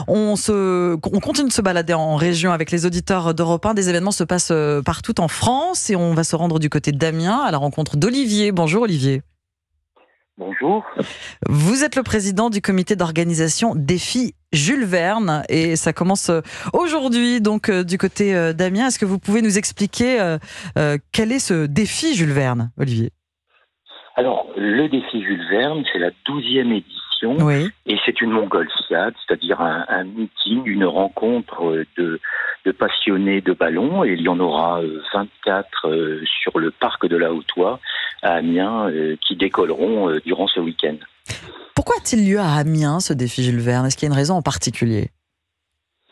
On continue de se balader en région avec les auditeurs d'Europe 1. Des événements se passent partout en France et on va se rendre du côté d'Amiens à la rencontre d'Olivier. Bonjour Olivier. Bonjour. Vous êtes le président du comité d'organisation Défi Jules Verne et ça commence aujourd'hui donc du côté d'Amiens. Est-ce que vous pouvez nous expliquer quel est ce défi Jules Verne, Olivier ? Alors, le défi Jules Verne, c'est la 12e édition et c'est une montgolfiade, c'est-à-dire un meeting, une rencontre de passionnés de ballon, et il y en aura 24 sur le parc de la Hautoie à Amiens qui décolleront durant ce week-end. Pourquoi a-t-il lieu à Amiens ce défi Jules Verne ? Est-ce qu'il y a une raison en particulier ?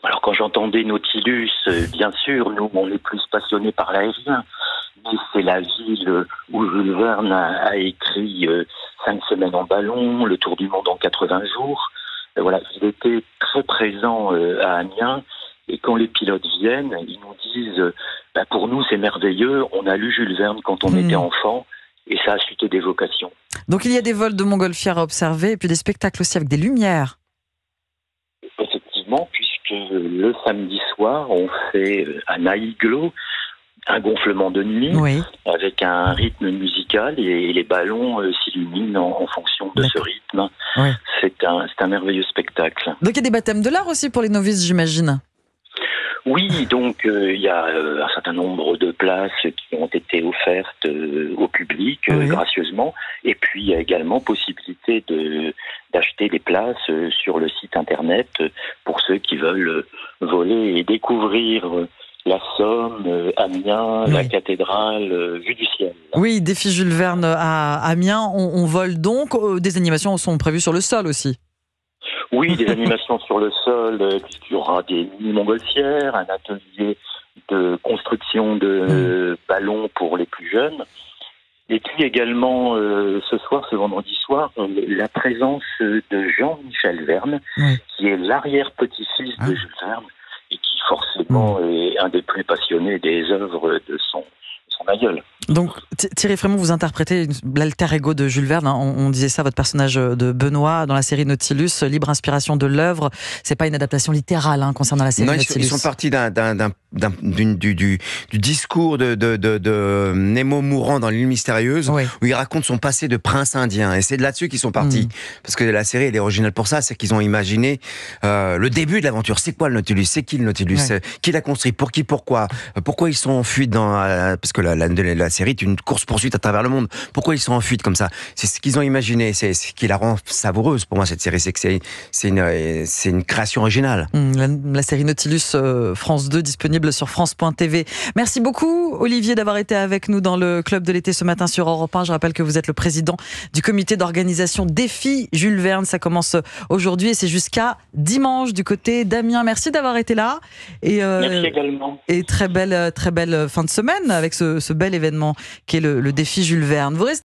Alors quand j'entendais Nautilus, bien sûr, nous on est plus passionnés par l'aérien, mais c'est la ville où Jules Verne a écrit 5 semaines en ballon, le tour du monde en 80 jours. Voilà, il était très présent à Amiens. Et quand les pilotes viennent, ils nous disent pour nous c'est merveilleux, on a lu Jules Verne quand on était enfant et ça a suscité des vocations. Donc il y a des vols de montgolfières à observer et puis des spectacles aussi avec des lumières. Effectivement, puisque le samedi soir, on fait un iglo, un gonflement de nuit, avec un rythme musical et les ballons s'illuminent en fonction de ce rythme. Oui. C'est un merveilleux spectacle. Donc il y a des baptêmes de l'art aussi pour les novices, j'imagine. Oui, donc il y a un certain nombre de places qui ont été offertes au public gracieusement, et puis il y a également possibilité d'acheter des places sur le site internet pour ceux qui veulent voler et découvrir la Somme, Amiens, la cathédrale, vue du ciel. Oui, défi Jules Verne à Amiens, on vole donc, des animations sont prévues sur le sol aussi. Oui, des animations sur le sol, puisqu'il y aura des mini-montgolfières, un atelier de construction de ballons pour les plus jeunes. Et puis également, ce vendredi soir, la présence de Jean-Michel Verne, qui est l'arrière-petit-fils de Jules Verne, et qui forcément est un des plus passionnés des œuvres de son aïeul. Donc Thierry Frémont, vous interprétez l'alter ego de Jules Verne, on disait ça, votre personnage de Benoît dans la série Nautilus, libre inspiration de l'œuvre, c'est pas une adaptation littérale concernant la série Nautilus. Ils sont partis du discours de Nemo mourant dans l'île mystérieuse, où il raconte son passé de prince indien, et c'est de là-dessus qu'ils sont partis, parce que la série elle est originale pour ça, c'est qu'ils ont imaginé le début de l'aventure. C'est quoi le Nautilus ? C'est qui le Nautilus ? Qui l'a construit ? Pour qui ? Pourquoi ils sont en fuite parce que la série est une course-poursuite à travers le monde. Pourquoi ils sont en fuite comme ça ? C'est ce qu'ils ont imaginé, c'est ce qui la rend savoureuse pour moi cette série, c'est que c'est une création originale. La série Nautilus France 2 disponible sur France.tv. Merci beaucoup Olivier d'avoir été avec nous dans le club de l'été ce matin sur Europe 1. Je rappelle que vous êtes le président du comité d'organisation Défi Jules Verne. Ça commence aujourd'hui et c'est jusqu'à dimanche du côté d'Amiens. Merci d'avoir été là. Merci également. Et très belle fin de semaine avec ce bel événement qui est le défi Jules Verne. Vous restez